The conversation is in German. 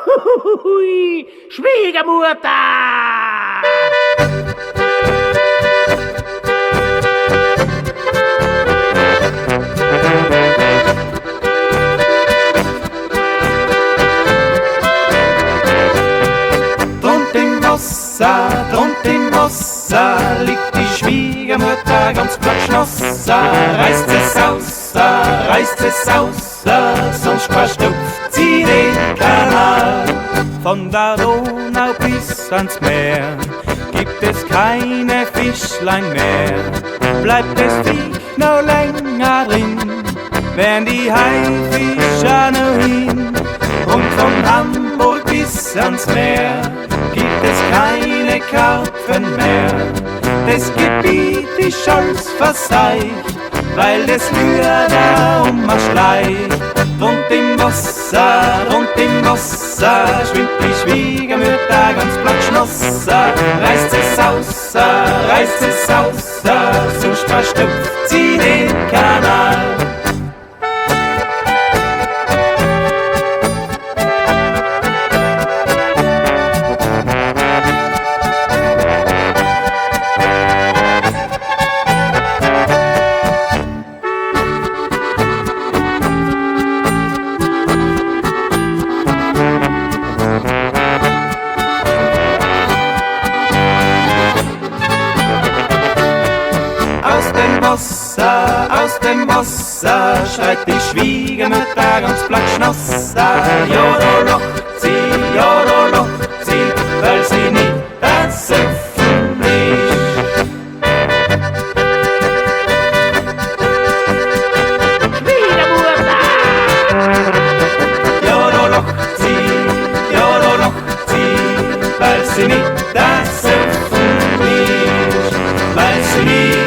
Hui, Schwiegermutter! Drunt im Wossa liegt die Schwiegermutter ganz platschnossa. Reißt es aus, sonst verstopft sie den Kanal. Von der Donau bis ans Meer gibt es keine Fischlein mehr. Bleibt es Viech noch länger drin, wären die Haifischer noch hin. Und von Hamburg bis ans Meer gibt es keine Karpfen mehr. Das Gebiet ist alles verseicht, weil das Lühr da schleicht. Rund im Wossa schwimmt die Schwiegermutter ganz platschnossa. Reißt es aus, sonst verstopft sie den Kanal. Aus dem Wossa schreit die Schwiegermutter ganz platschnossa. Jodoloch sie, weil sie nicht ersöffen ist. Schwiegermutter! Jodoloch sie, weil sie nicht ersöffen ist. Weil sie nicht